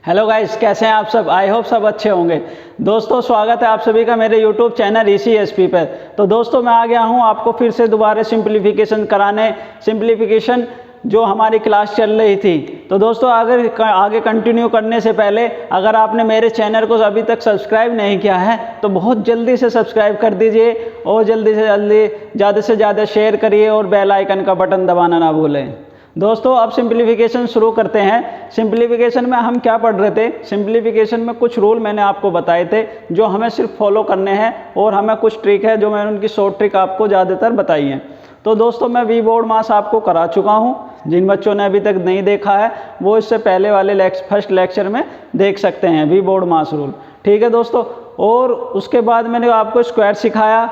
Hello guys, कैसे हैं आप सब। आई होप सब अच्छे होंगे। दोस्तों स्वागत है आप सभी का मेरे यूट्यूब चैनल ECSP पर। तो दोस्तों मैं आ गया हूं आपको फिर से दोबारा सिंप्लीफिकेशन कराने। सिंप्लीफिकेशन जो हमारी क्लास चल रही थी। तो दोस्तों आगे कंटिन्यू करने से पहले अगर आपने मेरे चैनल को अभी तक सब्सक्राइब नहीं किया है तो बहुत जल्दी से सब्सक्राइब कर दीजिए और जल्दी से ज़्यादा शेयर करिए और बेल आइकन का बटन दबाना ना भूलें। दोस्तों अब सिंप्लीफिकेशन शुरू करते हैं। सिंप्लीफिकेशन में हम क्या पढ़ रहे थे। सिंप्लीफिकेशन में कुछ रूल मैंने आपको बताए थे जो हमें सिर्फ फॉलो करने हैं और हमें कुछ ट्रिक है जो मैंने उनकी शॉर्ट ट्रिक आपको ज़्यादातर बताई है। तो दोस्तों मैं वी बोर्ड मास आपको करा चुका हूँ। जिन बच्चों ने अभी तक नहीं देखा है वो इससे पहले वाले फर्स्ट लेक्चर में देख सकते हैं वी बोर्ड मास रूल। ठीक है दोस्तों। और उसके बाद मैंने आपको स्क्वायर सिखाया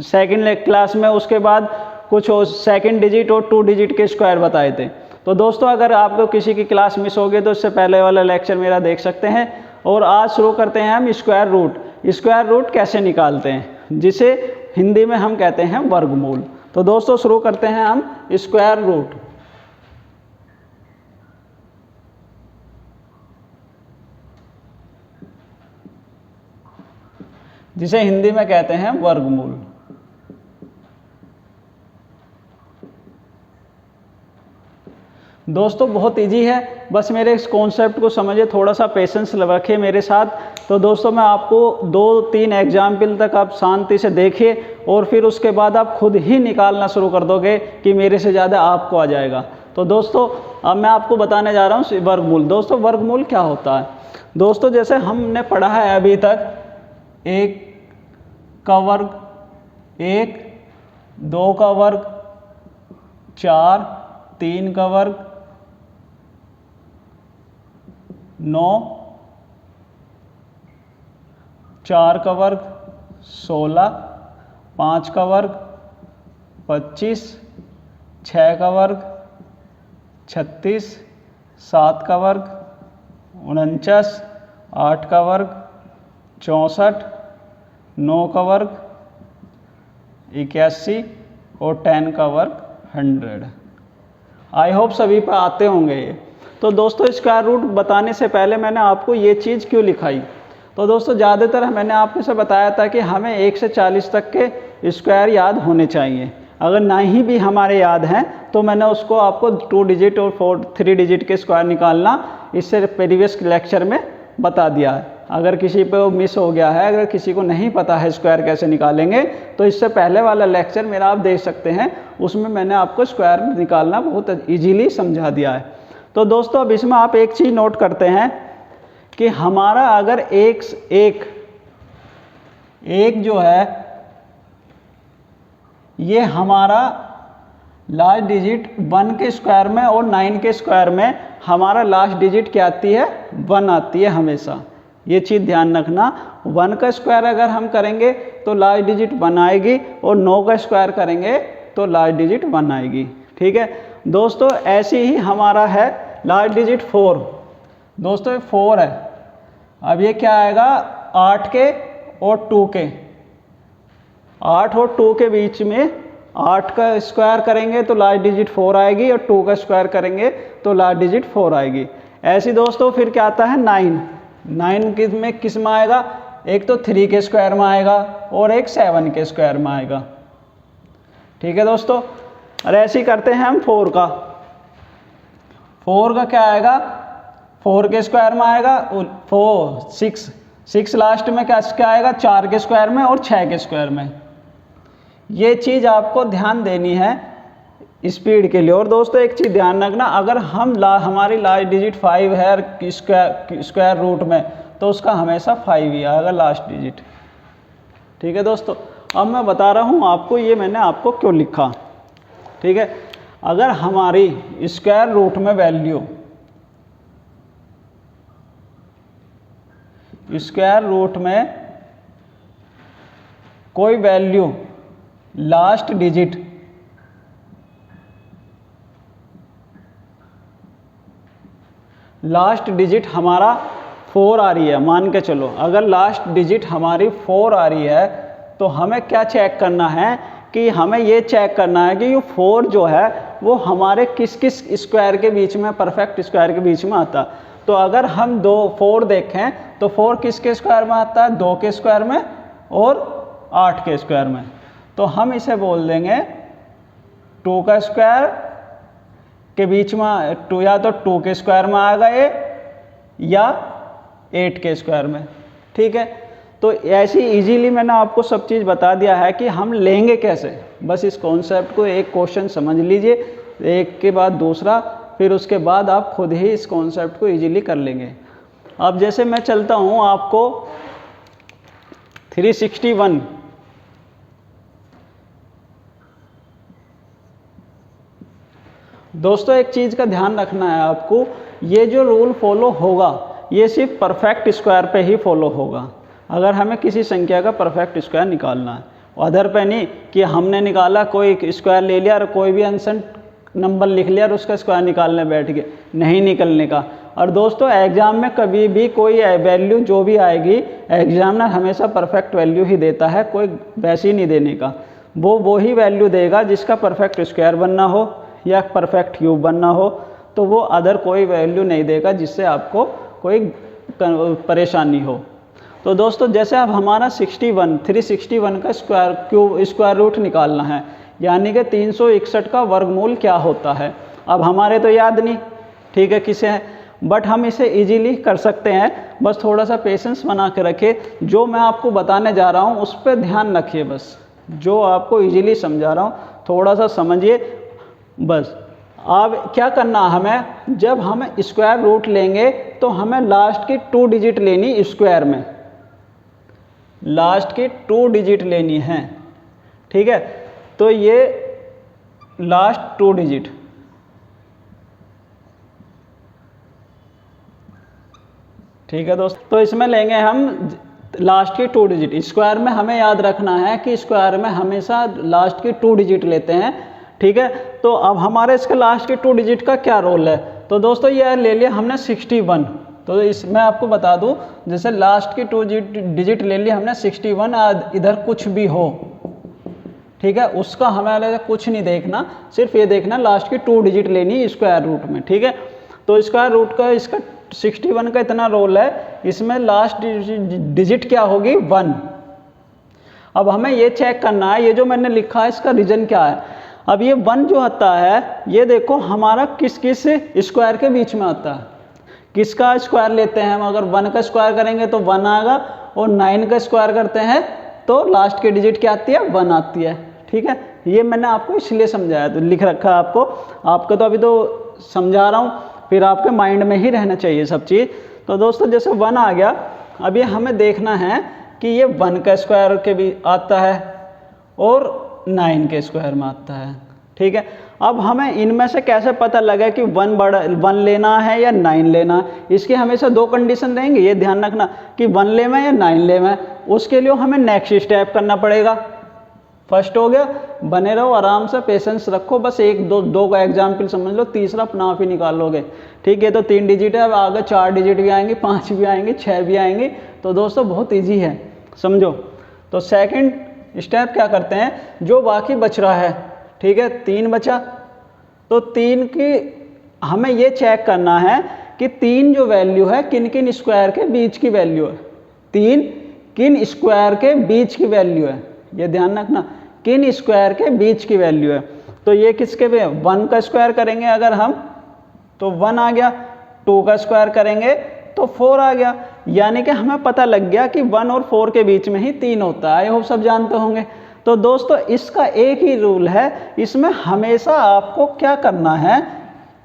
सेकेंड क्लास में। उसके बाद कुछ सेकंड डिजिट और 2 डिजिट के स्क्वायर बताए थे। तो दोस्तों अगर आपको किसी की क्लास मिस हो गई तो इससे पहले वाला लेक्चर मेरा देख सकते हैं। और आज शुरू करते हैं हम स्क्वायर रूट। स्क्वायर रूट कैसे निकालते हैं जिसे हिंदी में हम कहते हैं वर्गमूल। तो दोस्तों शुरू करते हैं हम स्क्वायर रूट। जिसे हिंदी में कहते हैं वर्गमूल। दोस्तों बहुत इजी है, बस मेरे इस कॉन्सेप्ट को समझिए, थोड़ा सा पेशेंस रखिए मेरे साथ। तो दोस्तों मैं आपको 2-3 एग्जाम्पल तक आप शांति से देखिए और फिर उसके बाद आप खुद ही निकालना शुरू कर दोगे कि मेरे से ज़्यादा आपको आ जाएगा। तो दोस्तों अब मैं आपको बताने जा रहा हूँ वर्गमूल। दोस्तों वर्गमूल क्या होता है। दोस्तों जैसे हमने पढ़ा है अभी तक 1 का वर्ग, 1, 2 का वर्ग, 4, 3 का वर्ग, 9, 4 का वर्ग, 16, 5 का वर्ग, 25, 6 का वर्ग, 36, 7 का वर्ग, 49, 8 का वर्ग, 64, 9 का वर्ग, 81 और 10 का वर्ग 100। आई होप सभी पर आते होंगे ये। तो दोस्तों स्क्वायर रूट बताने से पहले मैंने आपको ये चीज़ क्यों लिखाई। तो दोस्तों ज़्यादातर मैंने आपको से बताया था कि हमें 1 से 40 तक के स्क्वायर याद होने चाहिए। अगर नहीं भी हमारे याद हैं तो मैंने उसको आपको 2 डिजिट और 3 डिजिट के स्क्वायर निकालना इससे प्रीवियस लेक्चर में बता दिया है। अगर किसी पे वो मिस हो गया है, अगर किसी को नहीं पता है स्क्वायर कैसे निकालेंगे तो इससे पहले वाला लेक्चर मेरा आप देख सकते हैं, उसमें मैंने आपको स्क्वायर निकालना बहुत ईजीली समझा दिया है। तो दोस्तों अब इसमें आप एक चीज़ नोट करते हैं कि हमारा अगर एक जो है ये हमारा लास्ट डिजिट 1 के स्क्वायर में और 9 के स्क्वायर में हमारा लास्ट डिजिट क्या आती है, 1 आती है हमेशा। ये चीज़ ध्यान रखना। 1 का स्क्वायर अगर हम करेंगे तो लास्ट डिजिट 1 आएगी और 9 का स्क्वायर करेंगे तो लास्ट डिजिट 1 आएगी। ठीक है दोस्तों। ऐसे ही हमारा है लास्ट डिजिट 4। दोस्तों ये 4 है। अब ये क्या आएगा 8 के और 2 के, 8 और 2 के बीच में 8 का स्क्वायर करेंगे तो लास्ट डिजिट 4 आएगी और 2 का स्क्वायर करेंगे तो लास्ट डिजिट 4 आएगी। ऐसे दोस्तों फिर क्या आता है 9 में किस में आएगा, एक तो 3 के स्क्वायर में आएगा और एक 7 के स्क्वायर में आएगा। ठीक है दोस्तों। और ऐसे ही करते हैं हम 4 का। 4 का क्या आएगा, 4 के स्क्वायर में आएगा, 6 लास्ट में क्या आएगा 4 के स्क्वायर में और 6 के स्क्वायर में। ये चीज़ आपको ध्यान देनी है स्पीड के लिए। और दोस्तों एक चीज़ ध्यान रखना, अगर हमारी लास्ट डिजिट 5 है स्क्वायर रूट में तो उसका हमेशा 5 ही आएगा लास्ट डिजिट। ठीक है दोस्तों। अब मैं बता रहा हूँ आपको ये मैंने आपको क्यों लिखा। ठीक है। अगर हमारी स्क्वायर रूट में वैल्यू कोई वैल्यू लास्ट डिजिट हमारा 4 आ रही है, मान के चलो अगर लास्ट डिजिट हमारी 4 आ रही है तो हमें क्या चेक करना है कि हमें ये चेक करना है कि ये 4 जो है वो हमारे किस किस स्क्वायर के बीच में, परफेक्ट स्क्वायर के बीच में आता है। तो अगर हम 4 देखें तो 4 किसके स्क्वायर में आता है, 2 के स्क्वायर में और 8 के स्क्वायर में। तो हम इसे बोल देंगे 2 का स्क्वायर के बीच में 2, या तो 2 के स्क्वायर में आ गए या 8 के स्क्वायर में। ठीक है, तो ऐसी इजीली मैंने आपको सब चीज़ बता दिया है कि हम लेंगे कैसे। बस इस कॉन्सेप्ट को एक क्वेश्चन समझ लीजिए, एक के बाद दूसरा, फिर उसके बाद आप खुद ही इस कॉन्सेप्ट को इजीली कर लेंगे। अब जैसे मैं चलता हूँ आपको 361 दोस्तों, एक चीज़ का ध्यान रखना है आपको, ये जो रूल फॉलो होगा ये सिर्फ परफेक्ट स्क्वायर पे ही फॉलो होगा। अगर हमें किसी संख्या का परफेक्ट स्क्वायर निकालना है, अदर पे नहीं कि हमने निकाला कोई स्क्वायर ले लिया और कोई भी अनसन नंबर लिख लिया और उसका स्क्वायर निकालने बैठ गए, नहीं निकलने का। और दोस्तों एग्ज़ाम में कभी भी कोई वैल्यू जो भी आएगी, एग्जामिनर हमेशा परफेक्ट वैल्यू ही देता है, कोई वैसी नहीं देने का। वो ही वैल्यू देगा जिसका परफेक्ट स्क्वायर बनना हो या परफेक्ट क्यूब बनना हो, तो वो अदर कोई वैल्यू नहीं देगा जिससे आपको कोई परेशानी हो। तो दोस्तों जैसे अब हमारा 361 का स्क्वायर रूट निकालना है, यानी कि 361 का वर्गमूल क्या होता है। अब हमारे तो याद नहीं, ठीक है, किसे है, बट हम इसे इजीली कर सकते हैं। बस थोड़ा सा पेशेंस बना के रखिए, जो मैं आपको बताने जा रहा हूँ उस पर ध्यान रखिए। बस जो आपको इजीली समझा रहा हूँ थोड़ा सा समझिए। बस अब क्या करना हमें, जब हम स्क्वायर रूट लेंगे तो हमें लास्ट की 2 डिजिट लेनी, स्क्वायर में लास्ट की 2 डिजिट लेनी है। ठीक है, तो ये लास्ट 2 डिजिट, ठीक है दोस्त, तो इसमें लेंगे हम लास्ट की 2 डिजिट। स्क्वायर में हमें याद रखना है कि स्क्वायर में हमेशा लास्ट की 2 डिजिट लेते हैं। ठीक है, तो अब हमारे इसके लास्ट के 2 डिजिट का क्या रोल है। तो दोस्तों ये ले लिया हमने 61, तो इसमें आपको बता दूं, जैसे लास्ट की 2 डिजिट ले लिया हमने 61, इधर कुछ भी हो, ठीक है, उसका हमें कुछ नहीं देखना, सिर्फ ये देखना लास्ट की 2 डिजिट लेनी स्क्वायर रूट में। ठीक है, तो स्क्वायर रूट का इसका 61 का इतना रोल है, इसमें लास्ट डिजिट क्या होगी, 1। अब हमें ये चेक करना है, ये जो मैंने लिखा है इसका रीजन क्या है। अब ये 1 जो आता है, ये देखो हमारा किस किस स्क्वायर के बीच में आता है। किसका स्क्वायर लेते हैं हम, अगर 1 का स्क्वायर करेंगे तो 1 आएगा, और 9 का स्क्वायर करते हैं तो लास्ट की डिजिट क्या आती है, 1 आती है। ठीक है, ये मैंने आपको इसलिए समझाया, तो लिख रखा है आपको तो अभी तो समझा रहा हूँ, फिर आपके माइंड में ही रहना चाहिए सब चीज़। तो दोस्तों जैसे 1 आ गया, अब ये हमें देखना है कि ये 1 का स्क्वायर के भी आता है और 9 के स्क्वायर में आता है। ठीक है, अब हमें इनमें से कैसे पता लगे कि 1 लेना है या 9 लेना है। इसके हमेशा 2 कंडीशन रहेंगे, ये ध्यान रखना कि 1 लेना है या 9 लेना है। उसके लिए हमें नेक्स्ट स्टेप करना पड़ेगा। फर्स्ट हो गया, बने रहो, आराम से पेशेंस रखो, बस 1-2 का एग्जाम्पल समझ लो, तीसरा अपना आप ही निकाल लोगे। ठीक है, तो 3 डिजिट है, अब आगे 4 डिजिट भी आएंगे, 5 भी आएंगे, 6 भी आएंगे। तो दोस्तों बहुत ईजी है, समझो। तो सेकंड स्टेप क्या करते हैं, जो बाकी बच रहा है, ठीक है, 3 बचा, तो 3 की हमें ये चेक करना है कि 3 जो वैल्यू है किन किन स्क्वायर के बीच की वैल्यू है। 3 किन स्क्वायर के बीच की वैल्यू है, ये ध्यान रखना, किन स्क्वायर के बीच की वैल्यू है। तो ये किसके पे, 1 का स्क्वायर करेंगे अगर हम तो 1 आ गया, 2 का स्क्वायर करेंगे तो 4 आ गया, यानी कि हमें पता लग गया कि 1 और 4 के बीच में ही 3 होता है। आई होप सब जानते होंगे। तो दोस्तों इसका एक ही रूल है, इसमें हमेशा आपको क्या करना है,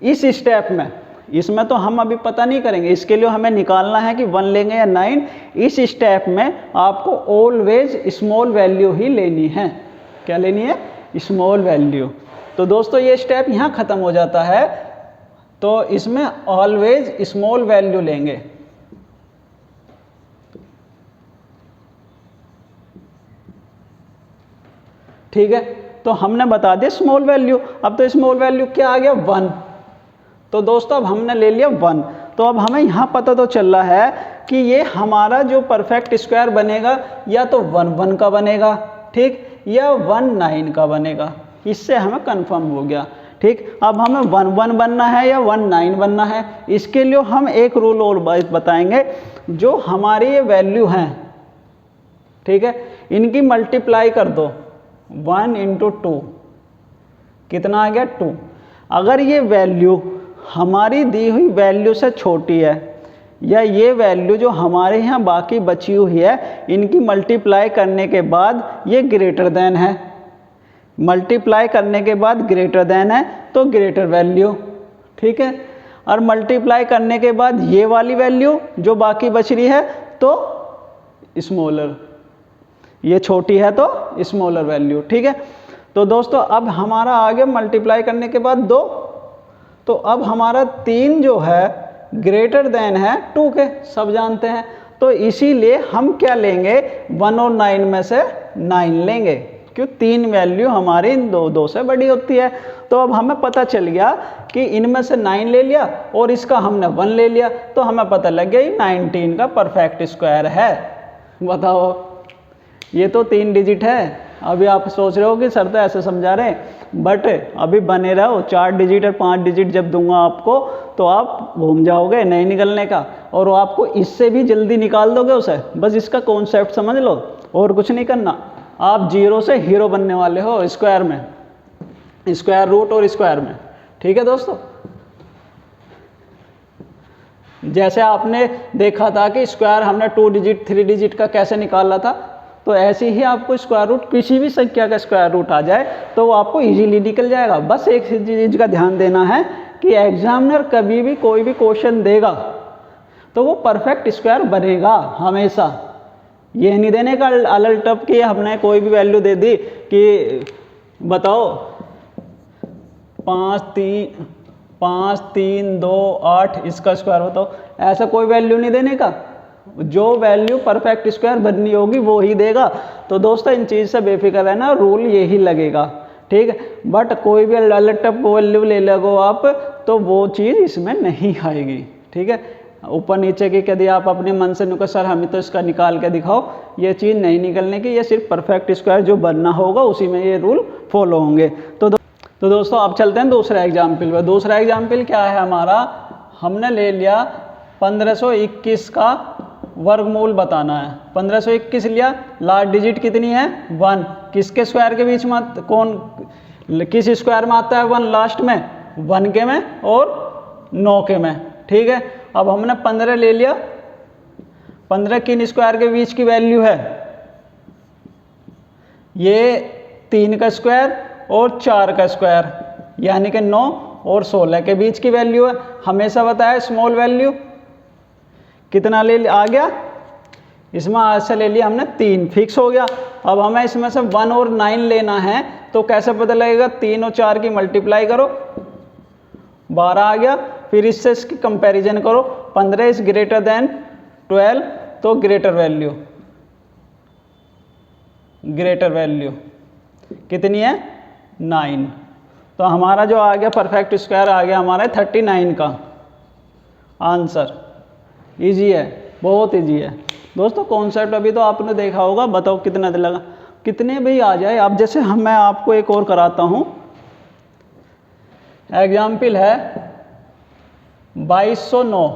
इस स्टेप में, इसमें तो हम अभी पता नहीं करेंगे, इसके लिए हमें निकालना है कि 1 लेंगे या 9। इस स्टेप में आपको ऑलवेज स्मॉल वैल्यू ही लेनी है। क्या लेनी है, स्मॉल वैल्यू। तो दोस्तों ये स्टेप यहाँ ख़त्म हो जाता है, तो इसमें ऑलवेज स्मॉल वैल्यू लेंगे। ठीक है, तो हमने बता दिया स्मॉल वैल्यू। अब तो स्मॉल वैल्यू क्या आ गया, 1। तो दोस्तों अब हमने ले लिया 1, तो अब हमें यहाँ पता तो चल रहा है कि ये हमारा जो परफेक्ट स्क्वायर बनेगा या तो 1 का बनेगा, ठीक, या 1 9 का बनेगा। इससे हमें कंफर्म हो गया। ठीक, अब हमें 1 बनना है या 1 9 बनना है, इसके लिए हम एक रूल और बताएंगे। जो हमारी ये वैल्यू हैं, ठीक है, इनकी मल्टीप्लाई कर दो 1 × 2, कितना आ गया 2। अगर ये वैल्यू हमारी दी हुई वैल्यू से छोटी है, या ये वैल्यू जो हमारे यहाँ बाकी बची हुई है इनकी मल्टीप्लाई करने के बाद ये ग्रेटर देन है, मल्टीप्लाई करने के बाद ग्रेटर देन है तो ग्रेटर वैल्यू, ठीक है। और मल्टीप्लाई करने के बाद ये वाली वैल्यू जो बाकी बच रही है तो स्मॉलर, ये छोटी है तो स्मॉलर वैल्यू, ठीक है। तो दोस्तों अब हमारा आगे मल्टीप्लाई करने के बाद 2, तो अब हमारा 3 जो है ग्रेटर देन है 2 के, सब जानते हैं। तो इसीलिए हम क्या लेंगे, 1 और 9 में से 9 लेंगे, क्यों 3 वैल्यू हमारी 2 से बड़ी होती है। तो अब हमें पता चल गया कि इनमें से 9 ले लिया और इसका हमने 1 ले लिया, तो हमें पता लग गया ये 19 का परफेक्ट स्क्वायर है। बताओ, ये तो 3 डिजिट है। अभी आप सोच रहे हो कि सर तो ऐसे समझा रहे हैं, बट अभी बने रहो, 4 डिजिट और 5 डिजिट जब दूंगा आपको तो आप घूम जाओगे नहीं निकलने का, और वो आपको इससे भी जल्दी निकाल दोगे उसे। बस इसका कॉन्सेप्ट समझ लो और कुछ नहीं करना। आप 0 से हीरो बनने वाले हो स्क्वायर में, स्क्वायर रूट और स्क्वायर में, ठीक है दोस्तों। जैसे आपने देखा था कि स्क्वायर हमने 2 डिजिट 3 डिजिट का कैसे निकाला था, तो ऐसे ही आपको स्क्वायर रूट किसी भी संख्या का स्क्वायर रूट आ जाए तो वो आपको इजीली निकल जाएगा। बस एक चीज़ का ध्यान देना है कि एग्जामिनर कभी भी कोई भी क्वेश्चन देगा तो वो परफेक्ट स्क्वायर बनेगा हमेशा। ये नहीं देने का अलल टप कि हमने कोई भी वैल्यू दे दी कि बताओ 5 3 2 8 इसका स्क्वायर बताओ, ऐसा कोई वैल्यू नहीं देने का। जो वैल्यू परफेक्ट स्क्वायर बननी होगी वो ही देगा। तो दोस्तों इन चीज़ से बेफिक्र रहना, रूल यही लगेगा, ठीक है। बट कोई भी अलग टप वैल्यू ले लगो आप तो वो चीज़ इसमें नहीं आएगी, ठीक है। ऊपर नीचे की यदि आप अपने मन से नुका सर हमें तो इसका निकाल के दिखाओ, ये चीज़ नहीं निकलने की, ये सिर्फ परफेक्ट स्क्वायर जो बनना होगा उसी में ये रूल फॉलो होंगे। तो दोस्तों अब चलते हैं दूसरा एग्जाम्पल पर। दूसरा एग्जाम्पल क्या है हमारा, हमने ले लिया 1521 का वर्गमूल बताना है। 1521 लिया, लास्ट डिजिट कितनी है 1, किसके स्क्वायर के बीच में किस स्क्वायर में आता है 1 लास्ट में, 1 के में और 9 के में, ठीक है। अब हमने 15 ले लिया, 15 किन स्क्वायर के बीच की वैल्यू है, ये 3 का स्क्वायर और 4 का स्क्वायर, यानी कि 9 और 16 के बीच की वैल्यू है। हमेशा बताया स्मॉल वैल्यू कितना आ गया, इसमें आज से ले लिया हमने 3, फिक्स हो गया। अब हमें इसमें से 1 और 9 लेना है, तो कैसे पता लगेगा, 3 और 4 की मल्टीप्लाई करो 12 आ गया, फिर इससे इसकी कंपैरिजन करो, 15 इज ग्रेटर देन 12 तो ग्रेटर वैल्यू कितनी है 9। तो हमारा जो आ गया परफेक्ट स्क्वायर आ गया हमारा 39 का आंसर। इजी है, बहुत इजी है दोस्तों। कॉन्सेप्ट अभी तो आपने देखा होगा, बताओ कितना लगा, कितने भी आ जाए। अब जैसे मैं आपको एक और कराता हूँ, एग्जाम्पल है 2209,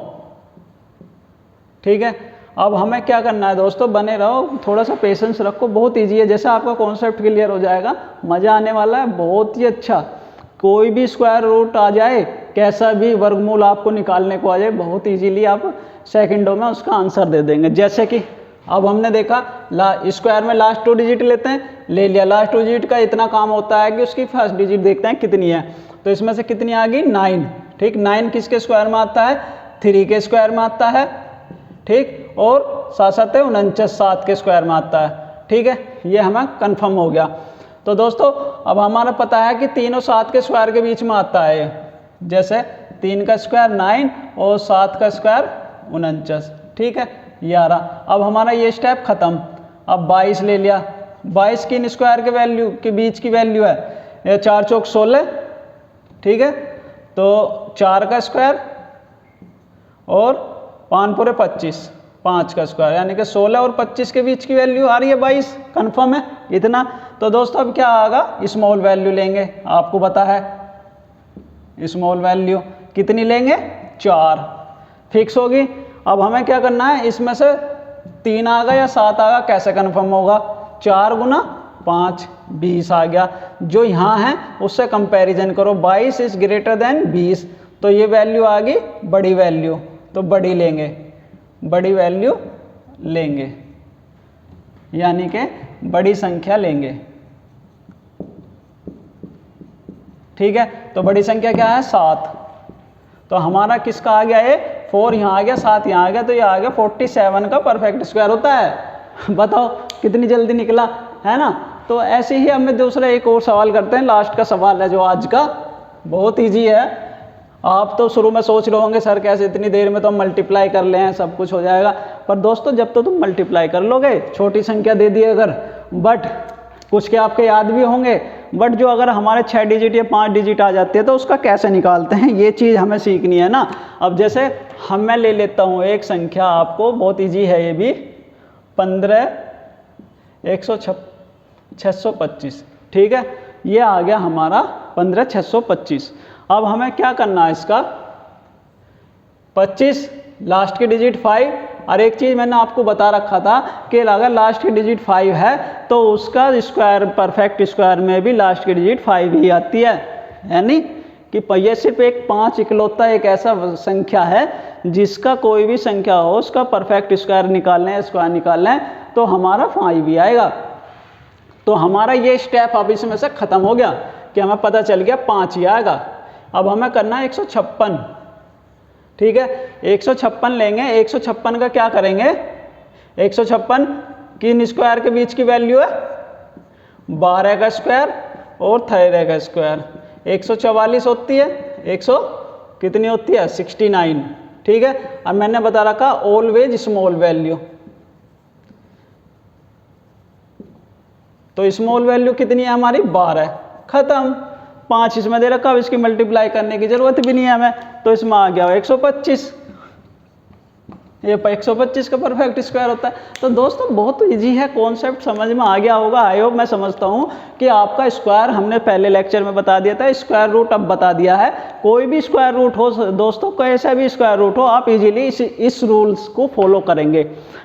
ठीक है। अब हमें क्या करना है दोस्तों, बने रहो, थोड़ा सा पेशेंस रखो, बहुत इजी है। जैसे आपका कॉन्सेप्ट क्लियर हो जाएगा, मज़ा आने वाला है, बहुत ही अच्छा। कोई भी स्क्वायर रूट आ जाए, कैसा भी वर्गमूल आपको निकालने को आ जाए, बहुत इजीली आप सेकंडों में उसका आंसर दे देंगे। जैसे कि अब हमने देखा स्क्वायर में लास्ट 2 डिजिट लेते हैं, ले लिया, लास्ट 2 डिजिट का इतना काम होता है कि उसकी फर्स्ट डिजिट देखते हैं कितनी है, तो इसमें से कितनी आ गई 9, ठीक। 9 किसके स्क्वायर में आता है, 3 के स्क्वायर में आता है, ठीक, और 7 49 7 के स्क्वायर में आता है, ठीक है। ये हमें कन्फर्म हो गया। तो दोस्तों अब हमारा पता है कि 3 और 7 के स्क्वायर के बीच में आता है, जैसे 3 का स्क्वायर 9 और 7 का स्क्वायर 49, ठीक है 11। अब हमारा ये स्टेप खत्म। अब 22 ले लिया, 22 किन स्क्वायर के वैल्यू के बीच की वैल्यू है, ये 4 चौक 16, ठीक है। तो 4 का स्क्वायर और 5 पूरे 25, 5 का स्क्वायर, यानी कि 16 और 25 के बीच की वैल्यू आ रही है 22, कन्फर्म है इतना। तो दोस्तों अब क्या आएगा, स्मॉल वैल्यू लेंगे, आपको पता है स्मॉल वैल्यू कितनी लेंगे 4, फिक्स होगी। अब हमें क्या करना है, इसमें से 3 आ गया या 7 आ गया, कैसे कन्फर्म होगा, 4 गुना 5 20 आ गया। जो यहाँ है उससे कंपैरिजन करो, 22 इज ग्रेटर देन 20, तो ये वैल्यू आ गई बड़ी वैल्यू, तो बड़ी लेंगे, बड़ी वैल्यू लेंगे, यानी कि बड़ी संख्या लेंगे। ठीक है, तो बड़ी संख्या क्या है 7, तो हमारा किसका आ गया ये 4 यहाँ आ गया, 7 यहाँ आ गया, तो ये आ गया 47 का परफेक्ट स्क्वायर होता है। बताओ कितनी जल्दी निकला, है ना। तो ऐसे ही हमें दूसरा एक और सवाल करते हैं, लास्ट का सवाल है जो आज का, बहुत ईजी है। आप तो शुरू में सोच रहे होंगे सर कैसे इतनी देर में तो हम मल्टीप्लाई कर ले हैं सब कुछ हो जाएगा, पर दोस्तों जब तो तुम मल्टीप्लाई कर लोगे, छोटी संख्या दे दी अगर, बट कुछ के आपके याद भी होंगे, बट जो अगर हमारे 6 डिजिट या 5 डिजिट आ जाती है तो उसका कैसे निकालते हैं, ये चीज़ हमें सीखनी है ना। अब जैसे मैं ले लेता हूँ एक संख्या, आपको बहुत ईजी है ये भी, 15,625, ठीक है, ये आ गया हमारा 15,625। अब हमें क्या करना है, इसका 25 लास्ट की डिजिट 5, और एक चीज़ मैंने आपको बता रखा था कि अगर लास्ट की डिजिट 5 है तो उसका स्क्वायर, परफेक्ट स्क्वायर में भी लास्ट की डिजिट 5 ही आती है, यानी कि ये सिर्फ एक 5 इकलौता एक ऐसा संख्या है जिसका कोई भी संख्या हो उसका परफेक्ट स्क्वायर निकालना है तो हमारा 5 ही आएगा। तो हमारा ये स्टेप अब इसमें से ख़त्म हो गया कि हमें पता चल गया 5 ही आएगा। अब हमें करना है 156, ठीक है, 156 लेंगे। 156 का क्या करेंगे, 156 किन स्क्वायर के बीच की वैल्यू है, 12 का स्क्वायर और 13 का स्क्वायर, 144 होती है, 100 कितनी होती है 69, ठीक है। अब मैंने बता रखा ऑलवेज स्मॉल वैल्यू, तो स्मॉल वैल्यू कितनी है हमारी 12, खत्म। 5 इसमें दे रखा, अब इसकी मल्टीप्लाई करने की जरूरत भी नहीं है हमें, तो इसमें आ गया 125, ये 125 का परफेक्ट स्क्वायर होता है। तो दोस्तों बहुत इजी है, कॉन्सेप्ट समझ में आ गया होगा, आई होप। मैं समझता हूँ कि आपका स्क्वायर हमने पहले लेक्चर में बता दिया था, स्क्वायर रूट अब बता दिया है। कोई भी स्क्वायर रूट हो दोस्तों, कैसा भी स्क्वायर रूट हो, आप इजीली इस रूल्स को फॉलो करेंगे।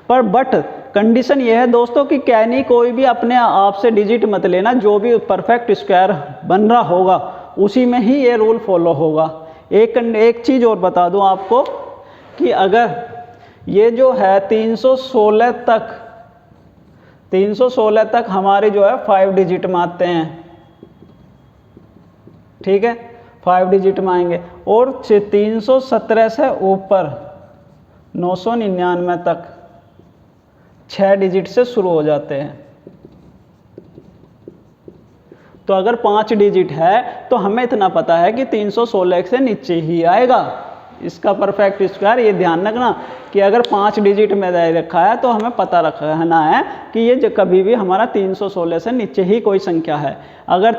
पर बट कंडीशन ये है दोस्तों कि क्या नहीं, कोई भी अपने आप से डिजिट मत लेना, जो भी परफेक्ट स्क्वायर बन रहा होगा उसी में ही ये रूल फॉलो होगा। एक चीज़ और बता दूं आपको कि अगर ये जो है 316 तक हमारे जो है 5 डिजिट में आते हैं, ठीक है, 5 डिजिट में आएंगे, और 317 से ऊपर 999 तक 6 डिजिट से शुरू हो जाते हैं। तो अगर 5 डिजिट है तो हमें इतना पता है कि 316 से नीचे ही आएगा इसका परफेक्ट स्क्वायर। ये ध्यान रखना कि अगर 5 डिजिट में दे रखा है तो हमें पता रखना है कि ये जो कभी भी हमारा 316 से नीचे ही कोई संख्या है। अगर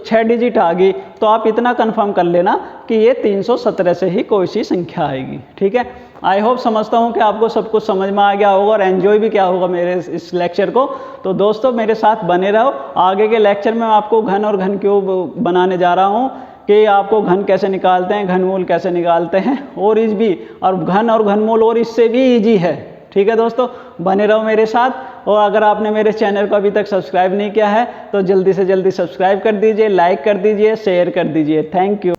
6 डिजिट आ गई तो आप इतना कंफर्म कर लेना कि ये 317 से ही कोई सी संख्या आएगी, ठीक है। आई होप समझता हूँ कि आपको सब कुछ समझ में आ गया होगा और एंजॉय भी किया होगा मेरे इस लेक्चर को। तो दोस्तों मेरे साथ बने रहो, आगे के लेक्चर में मैं आपको घन और घन क्यूब बनाने जा रहा हूँ कि आपको घन कैसे निकालते हैं, घनमूल कैसे निकालते हैं, और इस भी और घन और घनमूल और इससे भी इजी है, ठीक है। दोस्तों बने रहो मेरे साथ, और अगर आपने मेरे चैनल को अभी तक सब्सक्राइब नहीं किया है तो जल्दी से जल्दी सब्सक्राइब कर दीजिए, लाइक कर दीजिए, शेयर कर दीजिए। Thank you.